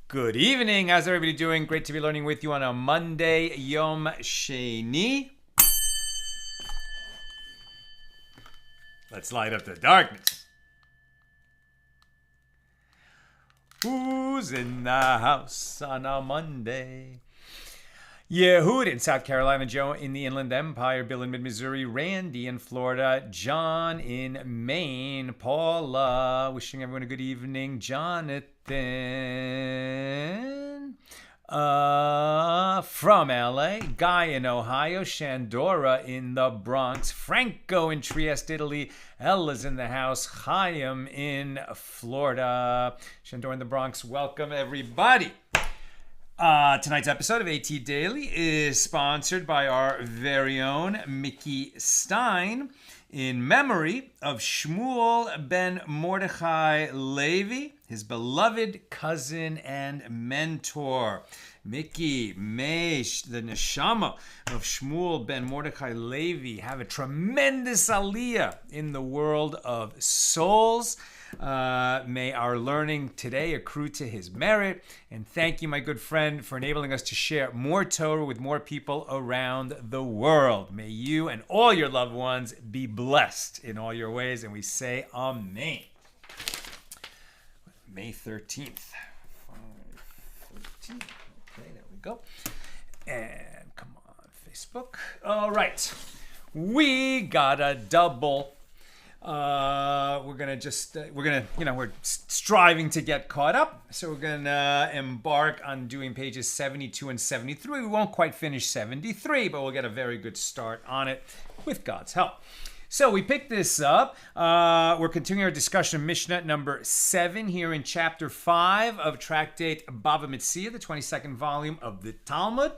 Good evening. How's everybody doing? Great to be learning with you on a Monday, Yom Sheni. Let's light up the darkness. Who's in the house on a Monday? Yehud in South Carolina, Joe in the Inland Empire, Bill in mid-Missouri, Randy in Florida, John in Maine, Paula, wishing everyone a good evening, Jonathan from LA, Guy in Ohio, Shandora in the Bronx, Franco in Trieste, Italy, Ella's in the house, Chaim in Florida, Shandora in the Bronx. Welcome, everybody. Tonight's episode of AT Daily is sponsored by our very own Mickey Stein in memory of Shmuel ben Mordechai Levi, his beloved cousin and mentor. Mickey, may the neshama of Shmuel ben Mordechai Levi have a tremendous aliyah in the world of souls. May our learning today accrue to his merit. And thank you, my good friend, for enabling us to share more Torah with more people around the world. May you and all your loved ones be blessed in all your ways. And we say Amen. May 13th. 5:13. Okay, there we go. And come on, Facebook. All right. We got a double. We're striving to get caught up. So we're gonna embark on doing pages 72 and 73. We won't quite finish 73, but we'll get a very good start on it with God's help. So we picked this up. We're continuing our discussion of Mishna number 7 here in chapter 5 of tractate Bava Metzia, the 22nd volume of the Talmud.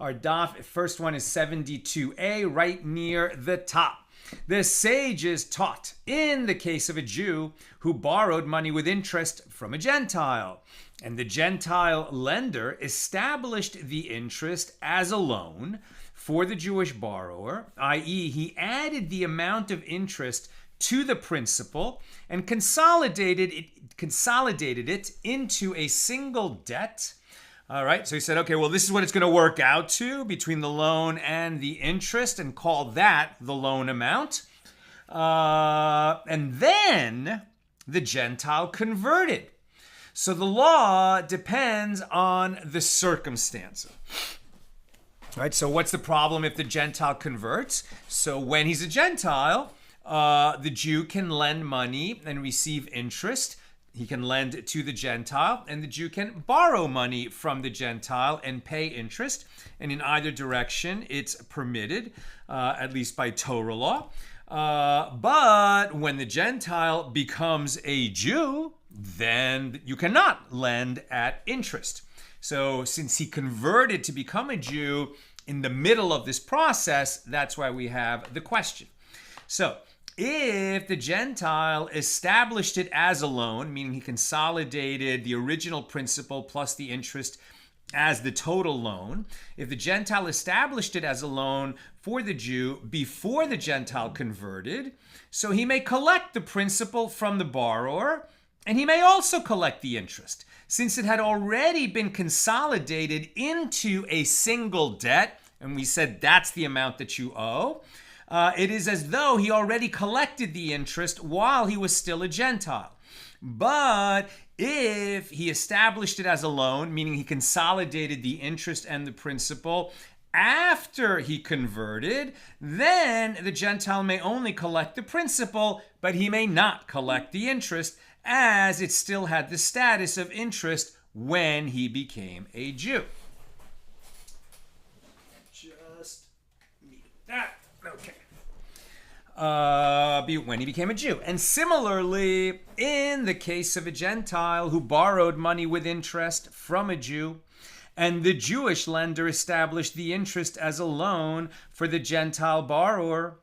Our daf, first one is 72a, right near the top. The sages taught in the case of a Jew who borrowed money with interest from a Gentile, and the Gentile lender established the interest as a loan for the Jewish borrower, i.e., he added the amount of interest to the principal and consolidated it into a single debt. All right, so he said, okay, well, this is what it's going to work out to between the loan and the interest, and call that the loan amount. And then the Gentile converted. So the law depends on the circumstance. All right, so what's the problem if the Gentile converts? So when he's a Gentile, the Jew can lend money and receive interest. He can lend to the Gentile, and the Jew can borrow money from the Gentile and pay interest. And in either direction, it's permitted, at least by Torah law. But when the Gentile becomes a Jew, then you cannot lend at interest. So since he converted to become a Jew in the middle of this process, that's why we have the question. So if the Gentile established it as a loan, meaning he consolidated the original principal plus the interest as the total loan, if the Gentile established it as a loan for the Jew before the Gentile converted, so he may collect the principal from the borrower, and he may also collect the interest, since it had already been consolidated into a single debt, and we said that's the amount that you owe. It is as though he already collected the interest while he was still a Gentile. But if he established it as a loan, meaning he consolidated the interest and the principal after he converted, then the Gentile may only collect the principal, but he may not collect the interest, as it still had the status of interest when he became a Jew. Just need that. Okay. When he became a Jew. And similarly, in the case of a Gentile who borrowed money with interest from a Jew, and the Jewish lender established the interest as a loan for the Gentile borrower,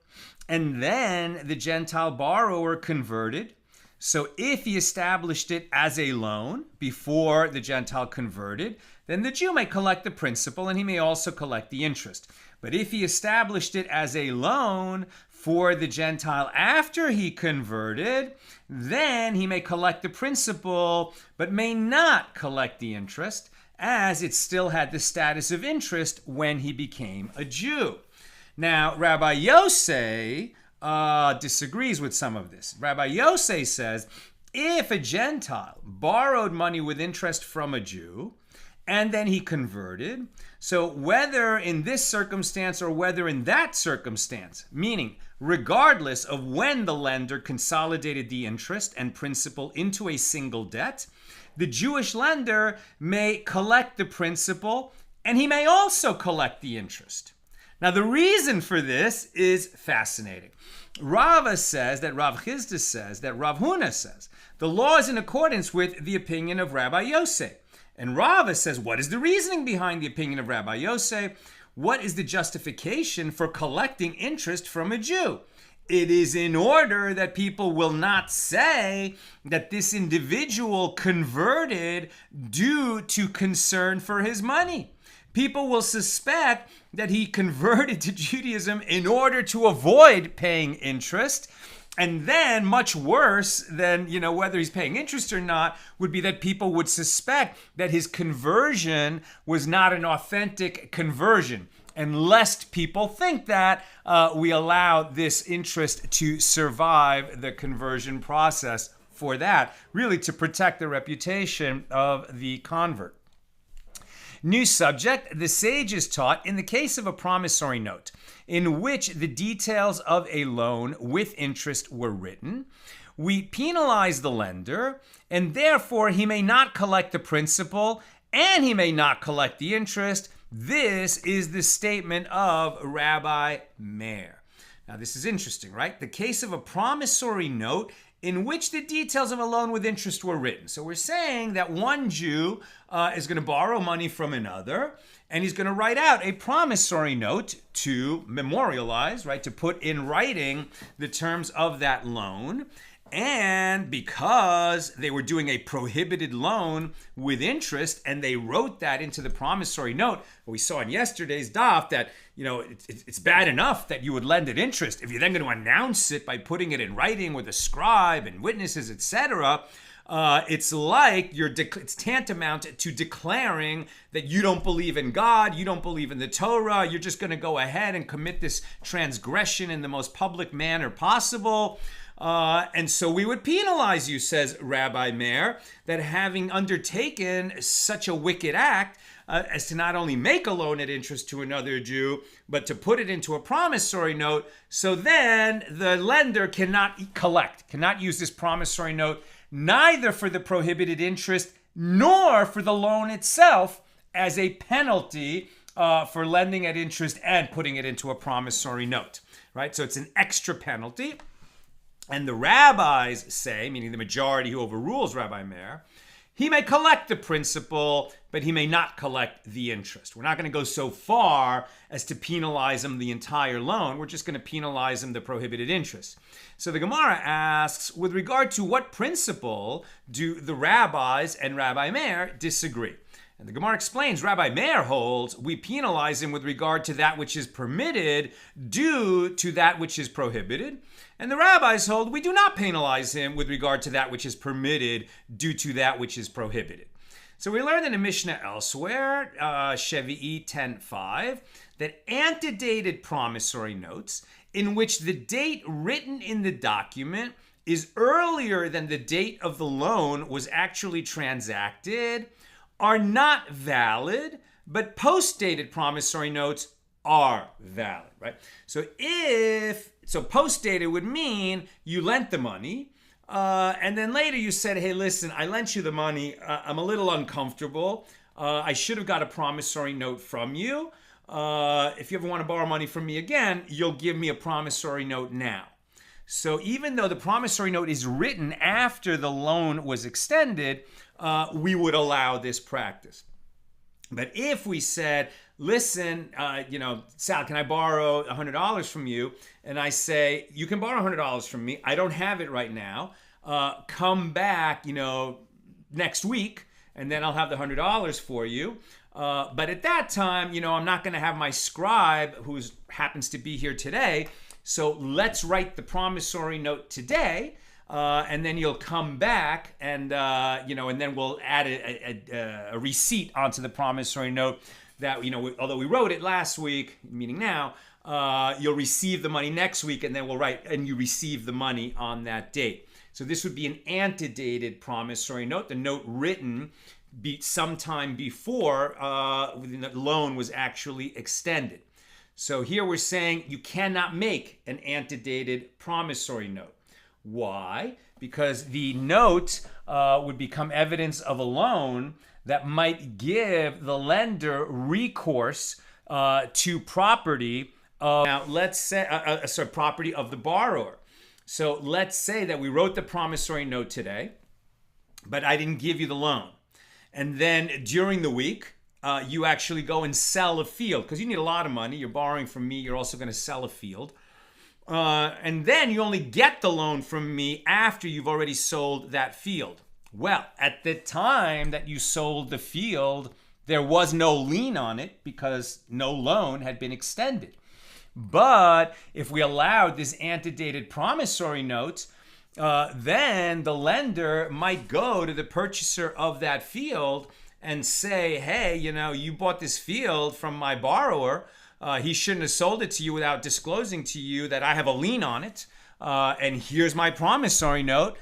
and then the Gentile borrower converted. So if he established it as a loan before the Gentile converted, then the Jew may collect the principal and he may also collect the interest. But if he established it as a loan for the Gentile after he converted, then he may collect the principal but may not collect the interest, as it still had the status of interest when he became a Jew. Now, Rabbi Yosei disagrees with some of this. Rabbi Yosei says, if a Gentile borrowed money with interest from a Jew, and then he converted, so whether in this circumstance or whether in that circumstance, meaning regardless of when the lender consolidated the interest and principal into a single debt, the Jewish lender may collect the principal and he may also collect the interest. Now, the reason for this is fascinating. Rava says that Rav Chisda says that Rav Huna says the law is in accordance with the opinion of Rabbi Yosei. And Rava says, what is the reasoning behind the opinion of Rabbi Yosei? What is the justification for collecting interest from a Jew? It is in order that people will not say that this individual converted due to concern for his money. People will suspect that he converted to Judaism in order to avoid paying interest. And then, much worse than, whether he's paying interest or not, would be that people would suspect that his conversion was not an authentic conversion. And lest people think that, we allow this interest to survive the conversion process for that, really to protect the reputation of the convert. New subject, the sages taught in the case of a promissory note, in which the details of a loan with interest were written, we penalize the lender, and therefore he may not collect the principal, and he may not collect the interest. This is the statement of Rabbi Meir. Now, this is interesting, right? The case of a promissory note in which the details of a loan with interest were written. So we're saying that one Jew is going to borrow money from another, and he's going to write out a promissory note to memorialize, right, to put in writing the terms of that loan. And because they were doing a prohibited loan with interest and they wrote that into the promissory note, we saw in yesterday's daf that, it's bad enough that you would lend at interest. If you're then going to announce it by putting it in writing with a scribe and witnesses, etc., it's like it's tantamount to declaring that you don't believe in God, you don't believe in the Torah, you're just going to go ahead and commit this transgression in the most public manner possible. And so we would penalize you, says Rabbi Meir, that having undertaken such a wicked act as to not only make a loan at interest to another Jew, but to put it into a promissory note, so then the lender cannot use this promissory note neither for the prohibited interest nor for the loan itself as a penalty for lending at interest and putting it into a promissory note, right? So it's an extra penalty. And the rabbis say, meaning the majority who overrules Rabbi Meir, he may collect the principal, but he may not collect the interest. We're not going to go so far as to penalize him the entire loan. We're just going to penalize him the prohibited interest. So the Gemara asks, with regard to what principle do the rabbis and Rabbi Meir disagree? And the Gemara explains, Rabbi Meir holds, we penalize him with regard to that which is permitted due to that which is prohibited. And the rabbis hold, we do not penalize him with regard to that which is permitted due to that which is prohibited. So we learned in the Mishna elsewhere, Shevi'i 10:5, that antedated promissory notes in which the date written in the document is earlier than the date of the loan was actually transacted are not valid, but postdated promissory notes are valid, right? So postdated would mean you lent the money, and then later you said, hey, listen, I lent you the money. I'm a little uncomfortable. I should have got a promissory note from you. If you ever want to borrow money from me again, you'll give me a promissory note now. So even though the promissory note is written after the loan was extended, we would allow this practice. But if we said, listen, Sal, can I borrow $100 from you? And I say, you can borrow $100 from me. I don't have it right now. Come back, next week, and then I'll have the $100 for you. But at that time, I'm not going to have my scribe who happens to be here today. So let's write the promissory note today. And then you'll come back and then we'll add a receipt onto the promissory note that, although we wrote it last week, meaning now, you'll receive the money next week, and then we'll write, and you receive the money on that date. So this would be an antedated promissory note, the note written sometime before the loan was actually extended. So here we're saying you cannot make an antedated promissory note. Why? Because the note would become evidence of a loan that might give the lender recourse to property property of the borrower. So let's say that we wrote the promissory note today, but I didn't give you the loan. And then during the week, you actually go and sell a field because you need a lot of money. You're borrowing from me. You're also going to sell a field. And then you only get the loan from me after you've already sold that field. Well, at the time that you sold the field, there was no lien on it because no loan had been extended. But if we allowed this antedated promissory note, then the lender might go to the purchaser of that field and say, hey, you bought this field from my borrower. He shouldn't have sold it to you without disclosing to you that I have a lien on it. And here's my promissory note.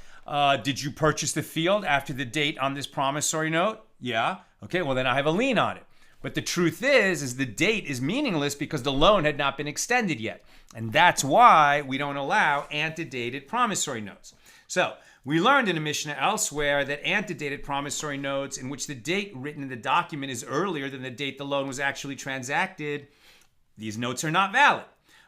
Did you purchase the field after the date on this promissory note? Yeah. Okay, well then I have a lien on it. But the truth is the date is meaningless because the loan had not been extended yet. And that's why we don't allow antedated promissory notes. So we learned in a Mishna elsewhere that antedated promissory notes in which the date written in the document is earlier than the date the loan was actually transacted, these notes are not valid.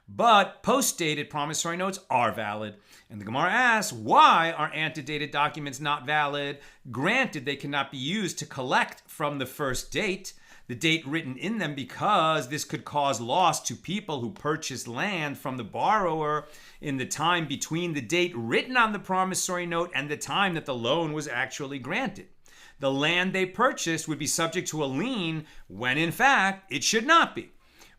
But postdated promissory notes are valid. And the Gemara asks, why are antedated documents not valid? Granted, they cannot be used to collect from the first date, the date written in them, because this could cause loss to people who purchased land from the borrower in the time between the date written on the promissory note and the time that the loan was actually granted. The land they purchased would be subject to a lien when, in fact, it should not be.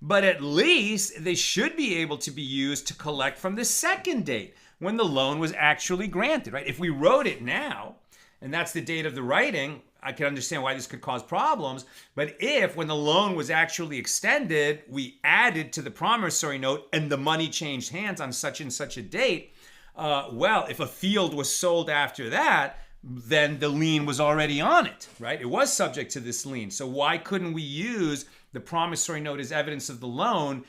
But at least they should be able to be used to collect from the second date when the loan was actually granted, right? If we wrote it now, and that's the date of the writing, I can understand why this could cause problems. But if, when the loan was actually extended, we added to the promissory note and the money changed hands on such and such a date, if a field was sold after that, then the lien was already on it, right? It was subject to this lien. So why couldn't we use the promissory note as evidence of the loan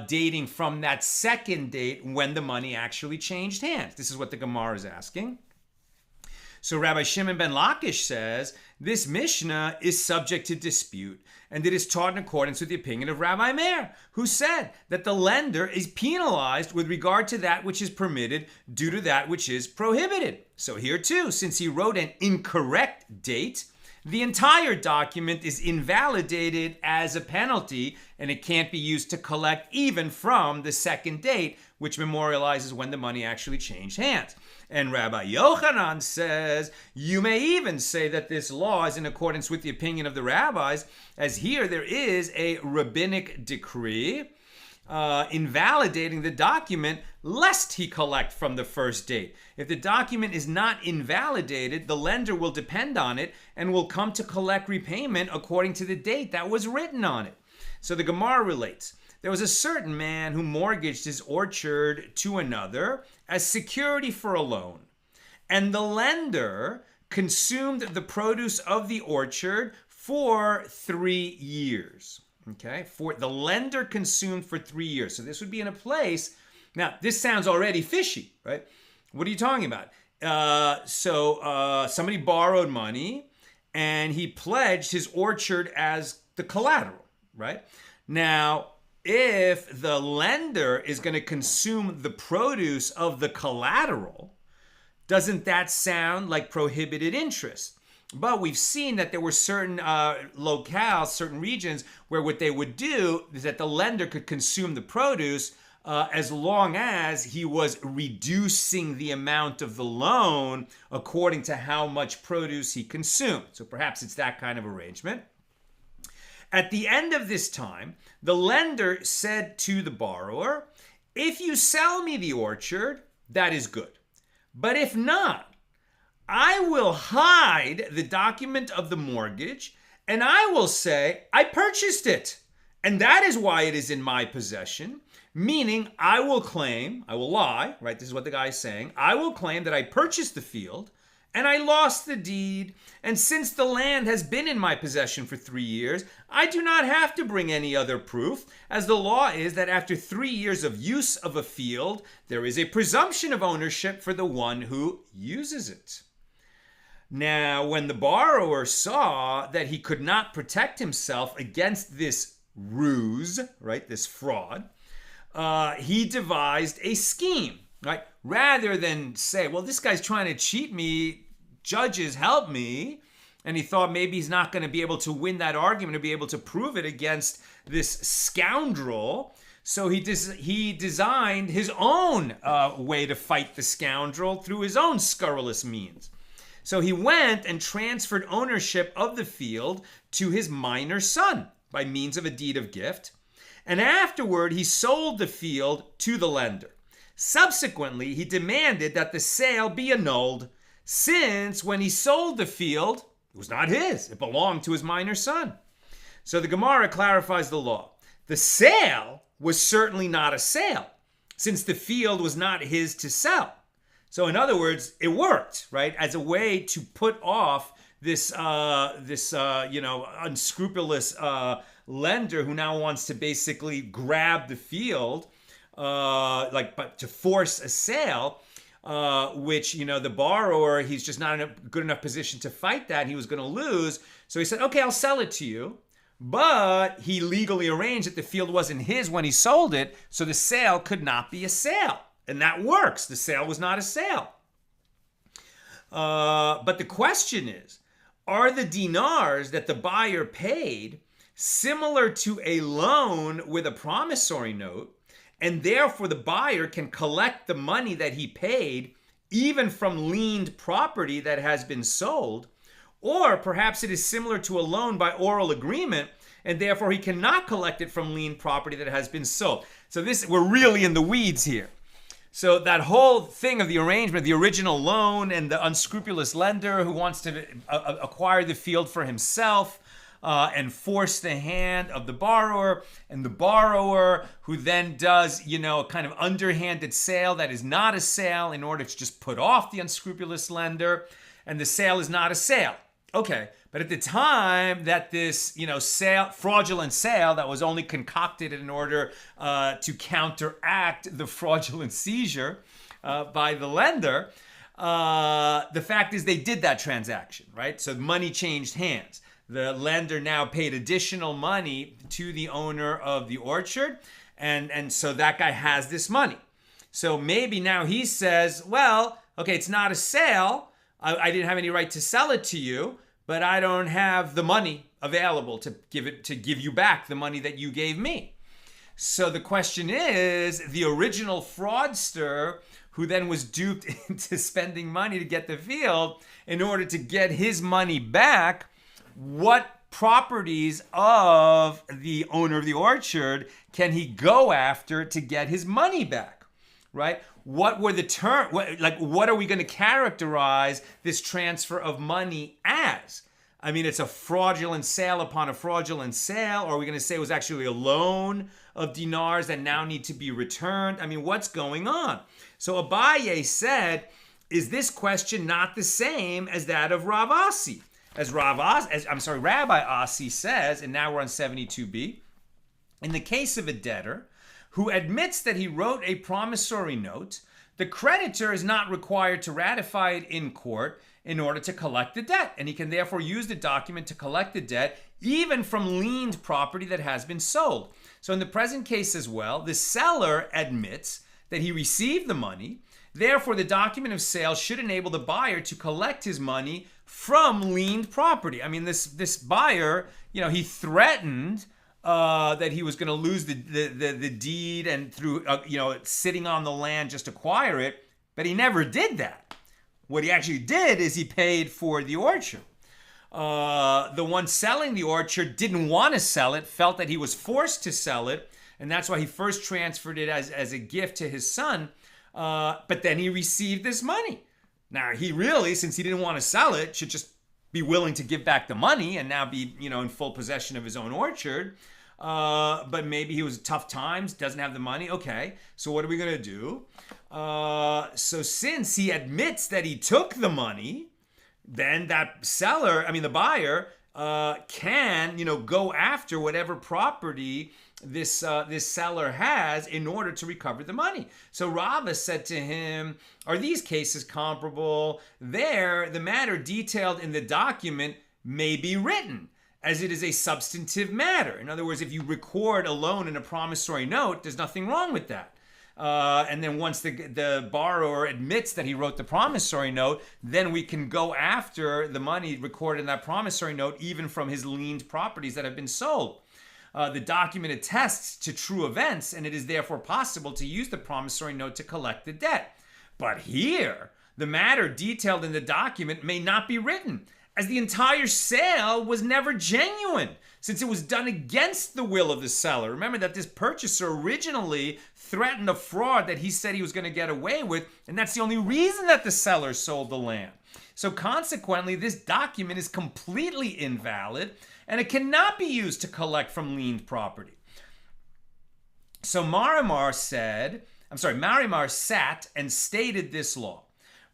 dating from that second date when the money actually changed hands? This is what the Gemara is asking. So Rabbi Shimon ben Lakish says, this Mishnah is subject to dispute, and it is taught in accordance with the opinion of Rabbi Meir, who said that the lender is penalized with regard to that which is permitted due to that which is prohibited. So here too, since he wrote an incorrect date, the entire document is invalidated as a penalty, and it can't be used to collect even from the second date, which memorializes when the money actually changed hands. And Rabbi Yochanan says, you may even say that this law is in accordance with the opinion of the rabbis, as here there is a rabbinic decree invalidating the document lest he collect from the first date. If the document is not invalidated, the lender will depend on it and will come to collect repayment according to the date that was written on it. So the Gemara relates, there was a certain man who mortgaged his orchard to another as security for a loan, and the lender consumed the produce of the orchard for 3 years. Okay, for the lender consumed for 3 years. So this would be in a place. Now, this sounds already fishy, right? What are you talking about? Somebody borrowed money and he pledged his orchard as the collateral, right? Now, if the lender is going to consume the produce of the collateral, doesn't that sound like prohibited interest? But we've seen that there were certain locales, certain regions, where what they would do is that the lender could consume the produce as long as he was reducing the amount of the loan according to how much produce he consumed. So perhaps it's that kind of arrangement. At the end of this time, the lender said to the borrower, if you sell me the orchard, that is good. But if not, I will hide the document of the mortgage and I will say, I purchased it. And that is why it is in my possession. Meaning, I will claim, I will lie, right? This is what the guy is saying. I will claim that I purchased the field and I lost the deed. And since the land has been in my possession for 3 years, I do not have to bring any other proof, as the law is that after 3 years of use of a field, there is a presumption of ownership for the one who uses it. Now, when the borrower saw that he could not protect himself against this ruse, right, this fraud, he devised a scheme, right? Rather than say, well, this guy's trying to cheat me, judges, help me. And he thought maybe he's not going to be able to win that argument or be able to prove it against this scoundrel. So he designed his own way to fight the scoundrel through his own scurrilous means. So he went and transferred ownership of the field to his minor son by means of a deed of gift. And afterward, he sold the field to the lender. Subsequently, he demanded that the sale be annulled, since when he sold the field, it was not his. It belonged to his minor son. So the Gemara clarifies the law. The sale was certainly not a sale, since the field was not his to sell. So in other words, it worked, right? As a way to put off this unscrupulous lender who now wants to basically grab the field, but to force a sale, which, the borrower, he's just not in a good enough position to fight that. He was going to lose. So he said, okay, I'll sell it to you. But he legally arranged that the field wasn't his when he sold it, so the sale could not be a sale. And that works. The sale was not a sale. But the question is, are the dinars that the buyer paid similar to a loan with a promissory note, and therefore the buyer can collect the money that he paid even from liened property that has been sold? Or perhaps it is similar to a loan by oral agreement, and therefore he cannot collect it from liened property that has been sold. So we're really in the weeds here. So that whole thing of the arrangement, the original loan and the unscrupulous lender who wants to acquire the field for himself and force the hand of the borrower, and the borrower who then does, a kind of underhanded sale that is not a sale in order to just put off the unscrupulous lender, and the sale is not a sale. Okay, but at the time that this, fraudulent sale that was only concocted in order to counteract the fraudulent seizure by the lender, the fact is they did that transaction, right? So money changed hands. The lender now paid additional money to the owner of the orchard, and so that guy has this money. So maybe now he says, well, okay, it's not a sale. I didn't have any right to sell it to you, but I don't have the money available to give you back the money that you gave me. So the question is, the original fraudster who then was duped into spending money to get the field, in order to get his money back, what properties of the owner of the orchard can he go after to get his money back, right? What were the terms, what are we going to characterize this transfer of money as? I mean, it's a fraudulent sale upon a fraudulent sale, or are we going to say it was actually a loan of dinars that now need to be returned? I mean, what's going on? So Abaye said, is this question not the same as that of Rav Asi? Rabbi Asi says, and now we're on 72b, in the case of a debtor who admits that he wrote a promissory note, the creditor is not required to ratify it in court in order to collect the debt, and he can therefore use the document to collect the debt even from liened property that has been sold. So in the present case as well, the seller admits that he received the money. Therefore, the document of sale should enable the buyer to collect his money from liened property. I mean, this buyer, he threatened that he was going to lose the deed and through sitting on the land just acquire it, but he never did that. What he actually did is he paid for the orchard. The one selling the orchard didn't want to sell it, felt that he was forced to sell it, and that's why he first transferred it as a gift to his son. But then he received this money. Now he really, since he didn't want to sell it, should just be willing to give back the money and now be, in full possession of his own orchard. But maybe he was tough times, doesn't have the money. Okay, so what are we going to do? So since he admits that he took the money, then that the buyer, can, go after whatever property this seller has in order to recover the money. So Rava said to him, are these cases comparable? There, the matter detailed in the document may be written, as it is a substantive matter. In other words, if you record a loan in a promissory note, there's nothing wrong with that. And then once the borrower admits that he wrote the promissory note, then we can go after the money recorded in that promissory note, even from his liened properties that have been sold. The document attests to true events, and it is therefore possible to use the promissory note to collect the debt. But here, the matter detailed in the document may not be written, as the entire sale was never genuine, since it was done against the will of the seller. Remember that this purchaser originally threatened a fraud that he said he was going to get away with, and that's the only reason that the seller sold the land. So consequently, this document is completely invalid, and it cannot be used to collect from liened property. So Marimar sat and stated this law.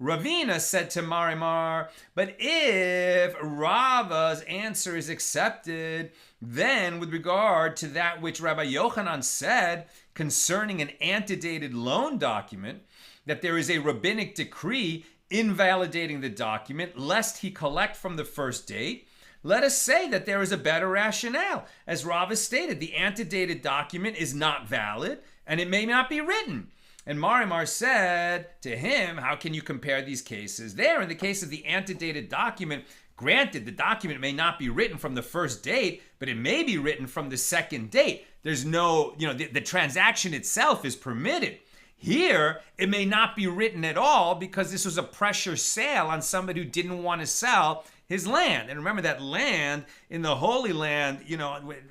Ravina said to Marimar, but if Rava's answer is accepted, then with regard to that which Rabbi Yochanan said concerning an antedated loan document, that there is a rabbinic decree invalidating the document lest he collect from the first date, let us say that there is a better rationale. As Rava stated, the antedated document is not valid and it may not be written. And Marimar said to him, how can you compare these cases? There, in the case of the antedated document, granted, the document may not be written from the first date, but it may be written from the second date. There's no, the transaction itself is permitted. Here, it may not be written at all because this was a pressure sale on somebody who didn't want to sell his land. And remember that land in the Holy Land,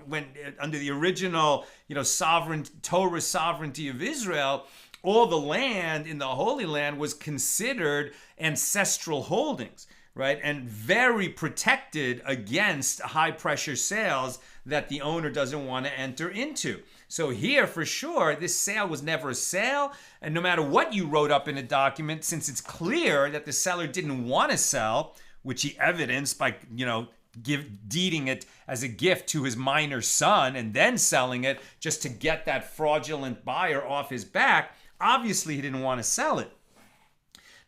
when under the original, Torah sovereignty of Israel, all the land in the Holy Land was considered ancestral holdings, right? And very protected against high pressure sales that the owner doesn't want to enter into. So here, for sure, this sale was never a sale. And no matter what you wrote up in a document, since it's clear that the seller didn't want to sell, which he evidenced by, deeding it as a gift to his minor son and then selling it just to get that fraudulent buyer off his back, obviously he didn't want to sell it.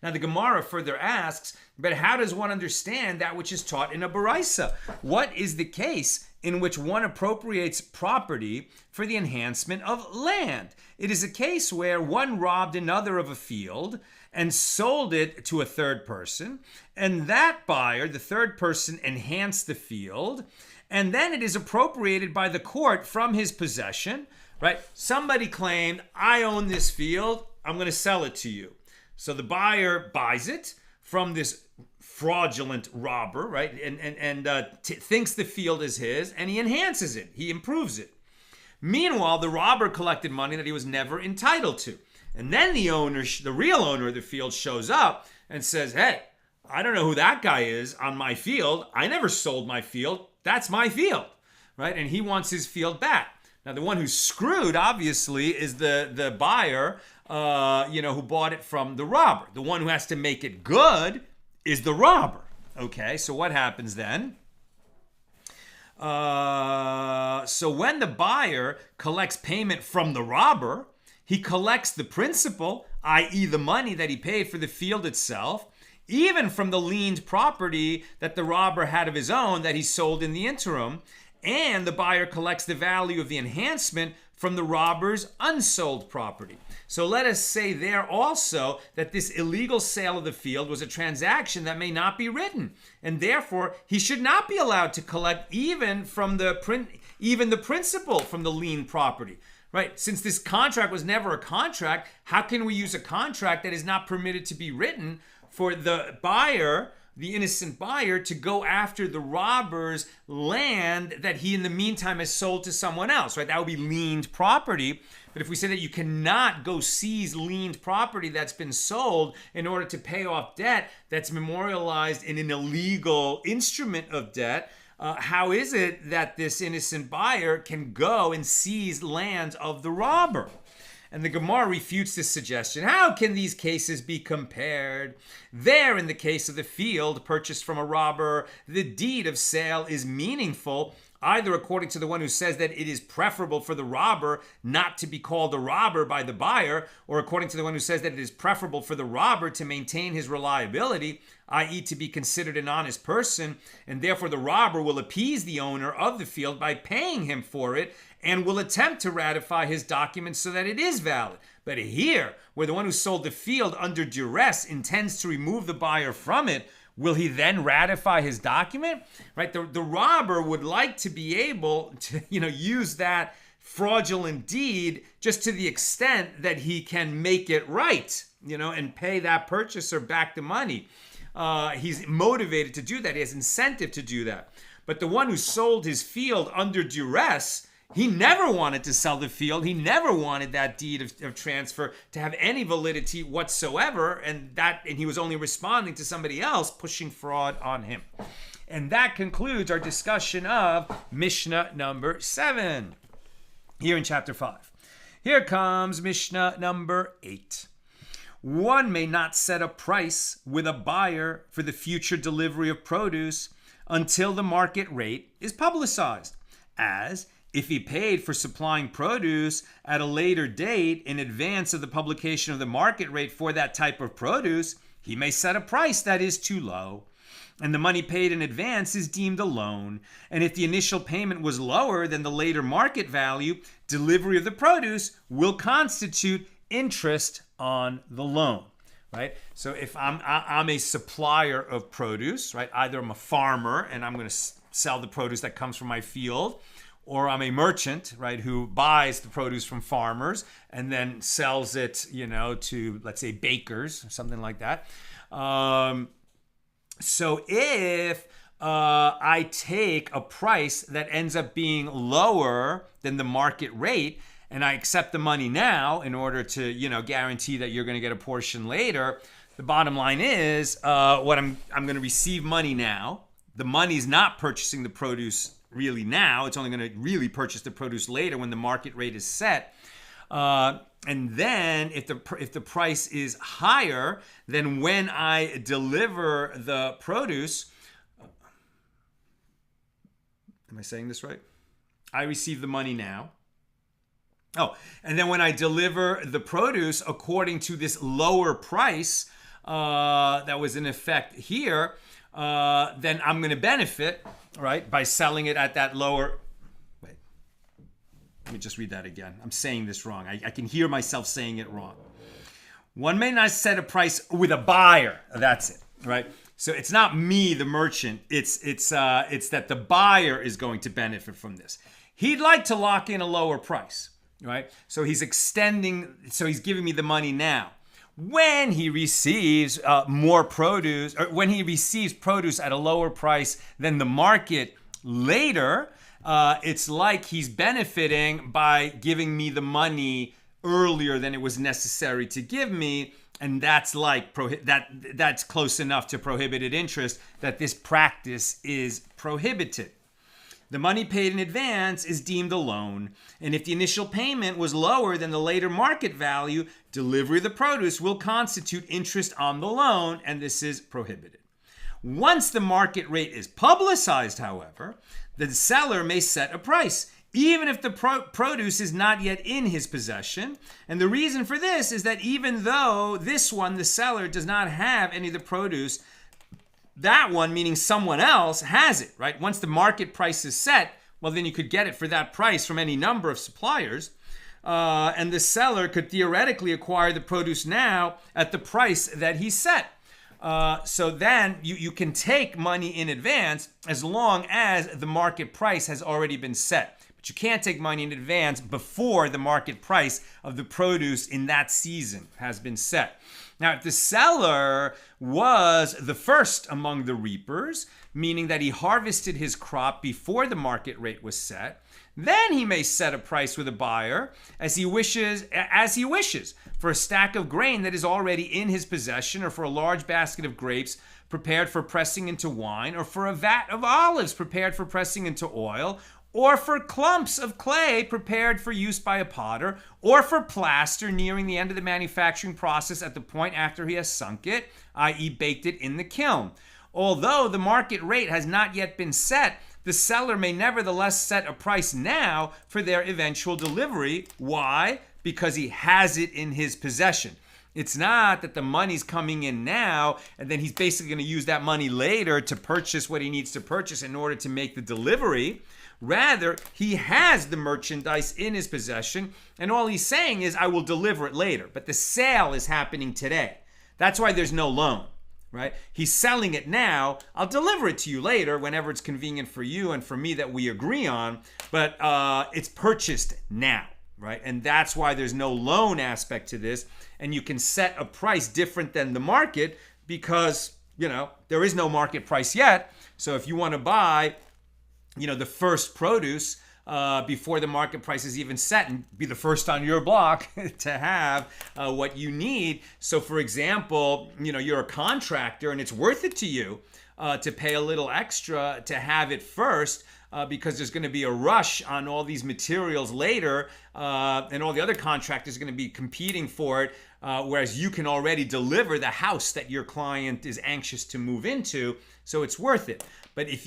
Now the Gemara further asks, but how does one understand that which is taught in a Baraisa? What is the case in which one appropriates property for the enhancement of land? It is a case where one robbed another of a field and sold it to a third person, and that buyer, the third person, enhanced the field, and then it is appropriated by the court from his possession, right? Somebody claimed, I own this field, I'm going to sell it to you. So the buyer buys it from this fraudulent robber, right? And thinks the field is his, and he enhances it. He improves it. Meanwhile, the robber collected money that he was never entitled to. And then the owner, the real owner of the field, shows up and says, hey, I don't know who that guy is on my field. I never sold my field. That's my field, right? And he wants his field back. Now, the one who's screwed, obviously, is the buyer, who bought it from the robber. The one who has to make it good is the robber. Okay, so what happens then? So when the buyer collects payment from the robber, he collects the principal, i.e. the money that he paid for the field itself, even from the liened property that the robber had of his own that he sold in the interim, and the buyer collects the value of the enhancement from the robber's unsold property. So let us say there also that this illegal sale of the field was a transaction that may not be written, and therefore he should not be allowed to collect even the principal from the liened property. Right? Since this contract was never a contract, how can we use a contract that is not permitted to be written for the buyer, the innocent buyer, to go after the robber's land that he in the meantime has sold to someone else, right? That would be liened property. But if we say that you cannot go seize liened property that's been sold in order to pay off debt that's memorialized in an illegal instrument of debt, how is it that this innocent buyer can go and seize lands of the robber? And the Gemara refutes this suggestion. How can these cases be compared? There, in the case of the field purchased from a robber, the deed of sale is meaningful, either according to the one who says that it is preferable for the robber not to be called a robber by the buyer, or according to the one who says that it is preferable for the robber to maintain his reliability, i.e. to be considered an honest person, and therefore the robber will appease the owner of the field by paying him for it and will attempt to ratify his document so that it is valid. But here, where the one who sold the field under duress intends to remove the buyer from it, will he then ratify his document? Right? The robber would like to be able to, use that fraudulent deed just to the extent that he can make it right, and pay that purchaser back the money. He's motivated to do that. He has incentive to do that. But the one who sold his field under duress, he never wanted to sell the field. He never wanted that deed of transfer to have any validity whatsoever, and he was only responding to somebody else pushing fraud on him. And that concludes our discussion of Mishnah number 7 here in chapter 5. Here comes Mishnah number 8. One may not set a price with a buyer for the future delivery of produce until the market rate is publicized, as if he paid for supplying produce at a later date in advance of the publication of the market rate for that type of produce, he may set a price that is too low, and the money paid in advance is deemed a loan. And if the initial payment was lower than the later market value, delivery of the produce will constitute interest on the loan. Right? So if I'm a supplier of produce, right? Either I'm a farmer and I'm going to sell the produce that comes from my field, or I'm a merchant, right, who buys the produce from farmers and then sells it, to, let's say, bakers or something like that. So if I take a price that ends up being lower than the market rate, and I accept the money now in order to, guarantee that you're going to get a portion later, the bottom line is what I'm going to receive money now. The money's not purchasing the produce really now. It's only going to really purchase the produce later when the market rate is set. And then if the price is higher than when I deliver the produce, am I saying this right? I receive the money now. Oh, and then when I deliver the produce according to this lower price, that was in effect here, then I'm going to benefit, right, by selling it at that lower. Wait, let me just read that again. I'm saying this wrong. I can hear myself saying it wrong. One may not set a price with a buyer. That's it, right? So it's not me, the merchant. It's that the buyer is going to benefit from this. He'd like to lock in a lower price, right? So he's giving me the money now. When he receives more produce, or when he receives produce at a lower price than the market later, it's like he's benefiting by giving me the money earlier than it was necessary to give me. And that's like that's close enough to prohibited interest that this practice is prohibited. The money paid in advance is deemed a loan, and if the initial payment was lower than the later market value, delivery of the produce will constitute interest on the loan, and this is prohibited. Once the market rate is publicized, however, the seller may set a price, even if the produce is not yet in his possession. And the reason for this is that even though the seller, does not have any of the produce, that one, meaning someone else, has it, right? Once the market price is set, well, then you could get it for that price from any number of suppliers. And the seller could theoretically acquire the produce now at the price that he set. So then you can take money in advance as long as the market price has already been set. But you can't take money in advance before the market price of the produce in that season has been set. Now, if the seller was the first among the reapers, meaning that he harvested his crop before the market rate was set, then he may set a price with a buyer as he wishes for a stack of grain that is already in his possession, or for a large basket of grapes prepared for pressing into wine, or for a vat of olives prepared for pressing into oil, or for clumps of clay prepared for use by a potter, or for plaster nearing the end of the manufacturing process at the point after he has sunk it, i.e. baked it in the kiln. Although the market rate has not yet been set, the seller may nevertheless set a price now for their eventual delivery. Why? Because he has it in his possession. It's not that the money's coming in now and then he's basically going to use that money later to purchase what he needs to purchase in order to make the delivery. Rather, he has the merchandise in his possession, and all he's saying is, I will deliver it later. But the sale is happening today. That's why there's no loan, right? He's selling it now. I'll deliver it to you later whenever it's convenient for you and for me that we agree on, but it's purchased now, right? And that's why there's no loan aspect to this, and you can set a price different than the market because, there is no market price yet. So if you want to buy the first produce before the market price is even set and be the first on your block to have what you need. So for example, you're a contractor and it's worth it to you to pay a little extra to have it first because there's going to be a rush on all these materials later and all the other contractors are going to be competing for it. Whereas you can already deliver the house that your client is anxious to move into, so it's worth it. But if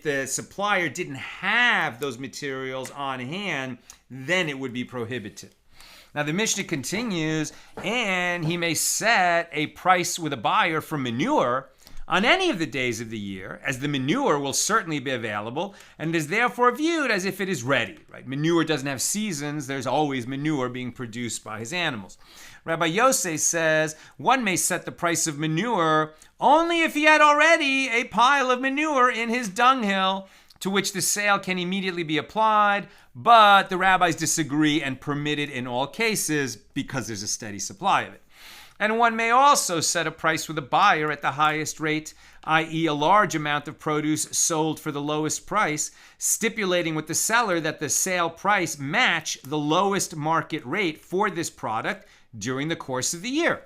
the supplier didn't have those materials on hand, then it would be prohibited. Now the Mishnah continues, and he may set a price with a buyer for manure on any of the days of the year, as the manure will certainly be available and is therefore viewed as if it is ready. Right? Manure doesn't have seasons. There's always manure being produced by his animals. Rabbi Yosef says one may set the price of manure only if he had already a pile of manure in his dunghill, to which the sale can immediately be applied, but the rabbis disagree and permit it in all cases because there's a steady supply of it. And one may also set a price with a buyer at the highest rate, i.e. a large amount of produce sold for the lowest price, stipulating with the seller that the sale price match the lowest market rate for this product during the course of the year.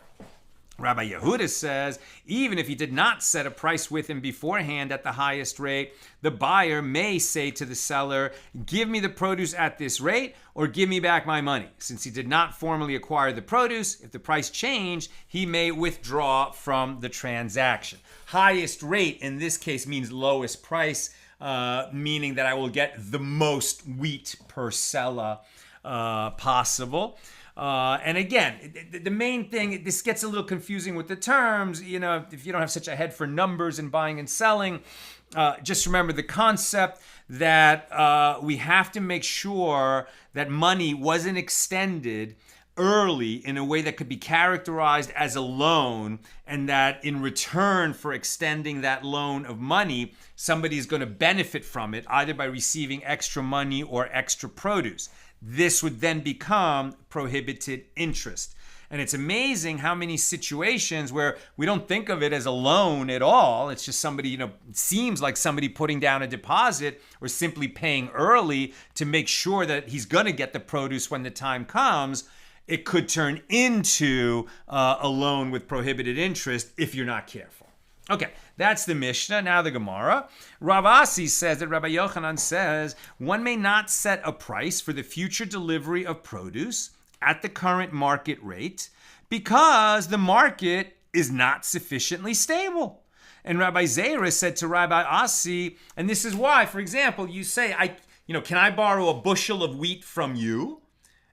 Rabbi Yehuda says, even if he did not set a price with him beforehand at the highest rate, the buyer may say to the seller, give me the produce at this rate or give me back my money. Since he did not formally acquire the produce, if the price changed, he may withdraw from the transaction. Highest rate in this case means lowest price, meaning that I will get the most wheat per sella possible. And again, the main thing, this gets a little confusing with the terms. You know, if you don't have such a head for numbers and buying and selling, just remember the concept that we have to make sure that money wasn't extended early in a way that could be characterized as a loan, and that in return for extending that loan of money, somebody is going to benefit from it either by receiving extra money or extra produce. This would then become prohibited interest. And it's amazing how many situations where we don't think of it as a loan at all. It's just somebody, it seems like somebody putting down a deposit or simply paying early to make sure that he's going to get the produce when the time comes. It could turn into a loan with prohibited interest if you're not careful. Okay, that's the Mishnah. Now the Gemara. Rav Asi says that Rabbi Yochanan says, one may not set a price for the future delivery of produce at the current market rate because the market is not sufficiently stable. And Rabbi Zera said to Rabbi Asi, and this is why, for example, you say, can I borrow a bushel of wheat from you?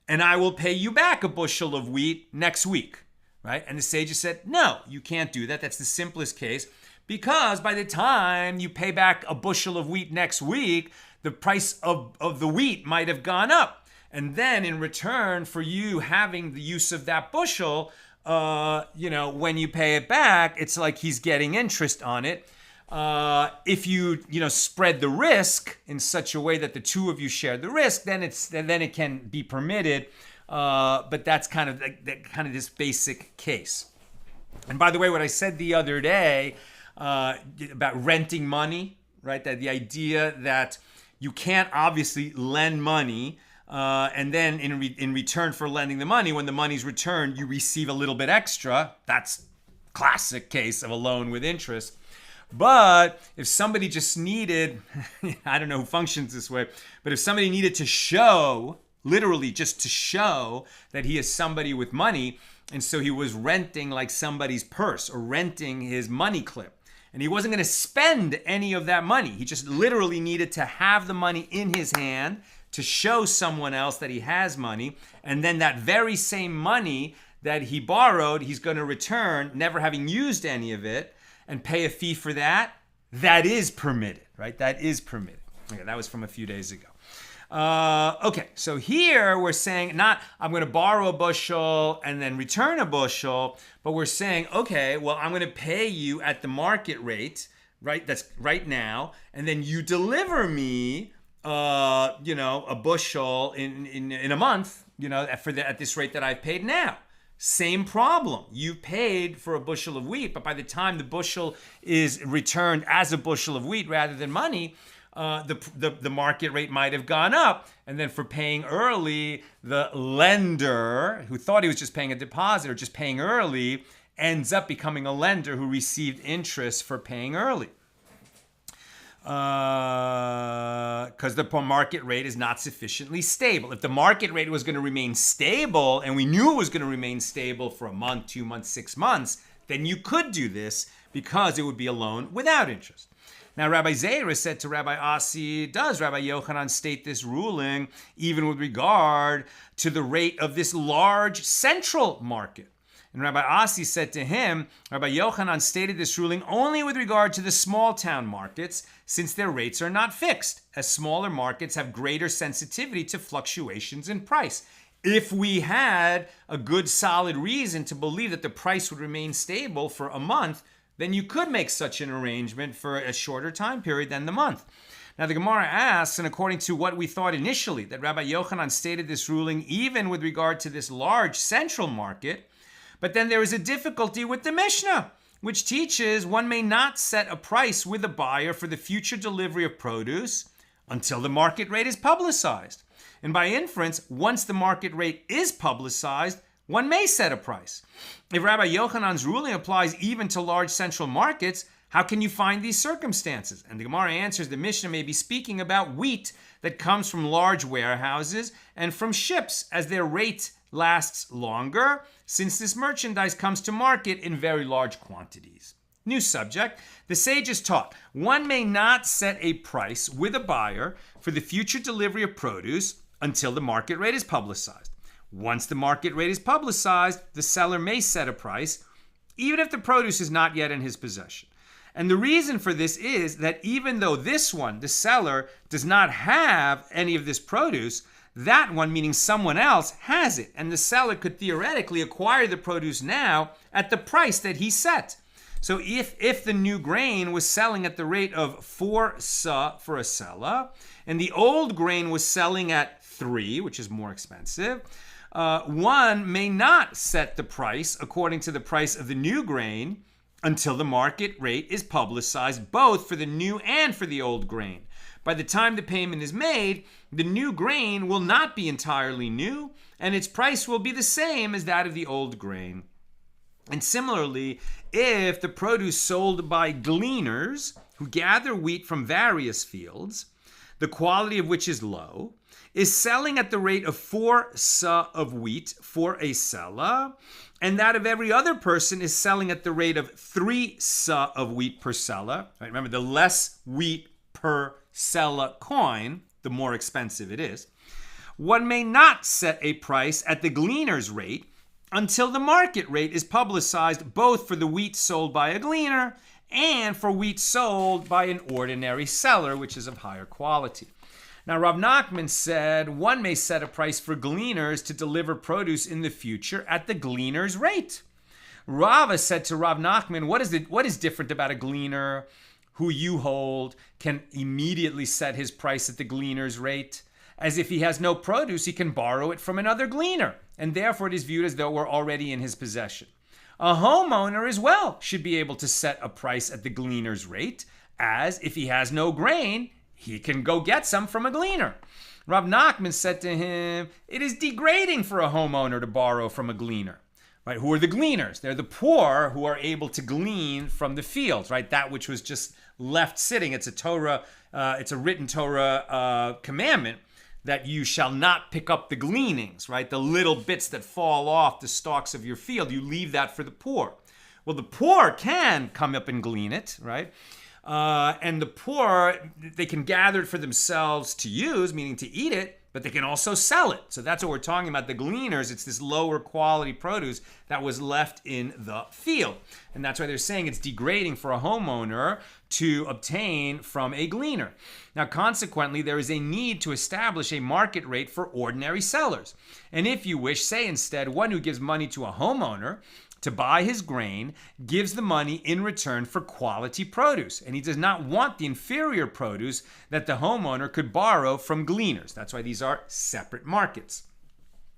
And I will pay you back a bushel of wheat next week, right? And the sages said, no, you can't do that. That's the simplest case, because by the time you pay back a bushel of wheat next week, the price of the wheat might have gone up. And then in return for you having the use of that bushel, when you pay it back, it's like he's getting interest on it. If you spread the risk in such a way that the two of you share the risk, then it can be permitted. But that's kind of this basic case. And by the way, what I said the other day about renting money, right? That the idea that you can't obviously lend money, and then in return for lending the money, when the money's returned, you receive a little bit extra. That's classic case of a loan with interest. But if somebody just needed, I don't know who functions this way, but if somebody needed to show, literally just to show that he is somebody with money, and so he was renting like somebody's purse or renting his money clip, and he wasn't going to spend any of that money. He just literally needed to have the money in his hand to show someone else that he has money, and then that very same money that he borrowed, he's going to return, never having used any of it, and pay a fee for that. That is permitted, right? That is permitted. Okay, that was from a few days ago. Okay, so here we're saying not I'm going to borrow a bushel and then return a bushel, but we're saying, okay, well, I'm going to pay you at the market rate, right? That's right now, and then you deliver me, a bushel in a month, at this rate that I've paid now. Same problem. You paid for a bushel of wheat, but by the time the bushel is returned as a bushel of wheat rather than money, the market rate might have gone up. And then for paying early, the lender, who thought he was just paying a deposit or just paying early, ends up becoming a lender who received interest for paying early. Because the market rate is not sufficiently stable. If the market rate was going to remain stable, and we knew it was going to remain stable for a month, 2 months, 6 months, then you could do this because it would be a loan without interest. Now, Rabbi Zera said to Rabbi Asi, does Rabbi Yochanan state this ruling even with regard to the rate of this large central market? And Rabbi Asi said to him, Rabbi Yochanan stated this ruling only with regard to the small town markets, since their rates are not fixed, as smaller markets have greater sensitivity to fluctuations in price. If we had a good solid reason to believe that the price would remain stable for a month, then you could make such an arrangement for a shorter time period than the month. Now the Gemara asks, and according to what we thought initially, that Rabbi Yochanan stated this ruling even with regard to this large central market, but then there is a difficulty with the Mishnah, which teaches one may not set a price with a buyer for the future delivery of produce until the market rate is publicized. And by inference, once the market rate is publicized, one may set a price. If Rabbi Yochanan's ruling applies even to large central markets, how can you find these circumstances? And the Gemara answers the Mishnah may be speaking about wheat that comes from large warehouses and from ships, as their rate lasts longer, since this merchandise comes to market in very large quantities. New subject. The sages taught one may not set a price with a buyer for the future delivery of produce until the market rate is publicized. Once the market rate is publicized, the seller may set a price, even if the produce is not yet in his possession. And the reason for this is that even though this one, the seller, does not have any of this produce, that one, meaning someone else, has it. And the seller could theoretically acquire the produce now at the price that he set. So if the new grain was selling at the rate of 4 sa for a seller, and the old grain was selling at 3, which is more expensive, one may not set the price according to the price of the new grain until the market rate is publicized both for the new and for the old grain. By the time the payment is made, the new grain will not be entirely new, and its price will be the same as that of the old grain. And similarly, if the produce sold by gleaners who gather wheat from various fields, the quality of which is low, is selling at the rate of 4 sa of wheat for a seller, and that of every other person is selling at the rate of 3 sa of wheat per seller. Right? Remember, the less wheat per seller coin, the more expensive it is. One may not set a price at the gleaner's rate until the market rate is publicized both for the wheat sold by a gleaner and for wheat sold by an ordinary seller, which is of higher quality. Now, Rav Nachman said one may set a price for gleaners to deliver produce in the future at the gleaner's rate. Rava said to Rav Nachman, what is different about a gleaner who you hold can immediately set his price at the gleaner's rate? As if he has no produce, he can borrow it from another gleaner, and therefore it is viewed as though we're already in his possession. A homeowner as well should be able to set a price at the gleaner's rate, as if he has no grain, he can go get some from a gleaner. Rav Nachman said to him, it is degrading for a homeowner to borrow from a gleaner. Right? Who are the gleaners? They're the poor who are able to glean from the fields, right? That which was just left sitting. It's a Torah, it's a written Torah commandment that you shall not pick up the gleanings, right? The little bits that fall off the stalks of your field, you leave that for the poor. Well, the poor can come up and glean it, right? And the poor, they can gather it for themselves to use, meaning to eat it, but they can also sell it. So that's what we're talking about. The gleaners, it's this lower quality produce that was left in the field. And that's why they're saying it's degrading for a homeowner to obtain from a gleaner. Now, consequently, there is a need to establish a market rate for ordinary sellers. And if you wish, say instead, one who gives money to a homeowner to buy his grain gives the money in return for quality produce. And he does not want the inferior produce that the homeowner could borrow from gleaners. That's why these are separate markets.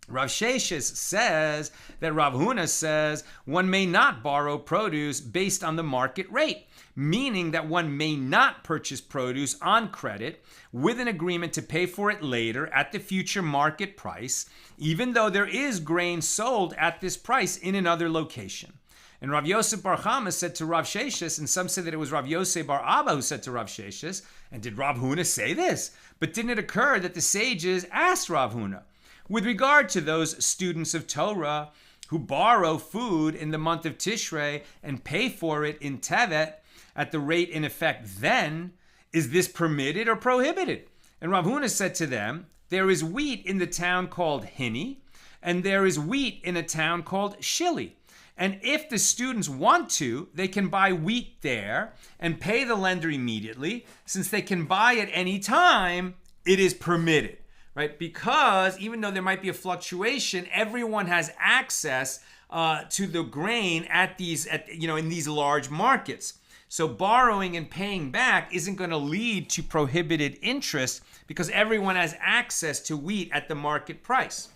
Rav Sheshes says that Rav Huna says one may not borrow produce based on the market rate, meaning that one may not purchase produce on credit with an agreement to pay for it later at the future market price, even though there is grain sold at this price in another location. And Rav Yosef Bar Chama said to Rav Sheshes, and some say that it was Rav Yosef Bar Abba who said to Rav Sheshes, and did Rav Huna say this? But didn't it occur that the sages asked Rav Huna, with regard to those students of Torah who borrow food in the month of Tishrei and pay for it in Tevet at the rate in effect then, is this permitted or prohibited? And Rav Huna said to them, there is wheat in the town called Hini, and there is wheat in a town called Shili. And if the students want to, they can buy wheat there and pay the lender immediately. Since they can buy at any time, it is permitted. Right? Because even though there might be a fluctuation, everyone has access to the grain in these large markets. So borrowing and paying back isn't going to lead to prohibited interest because everyone has access to wheat at the market price.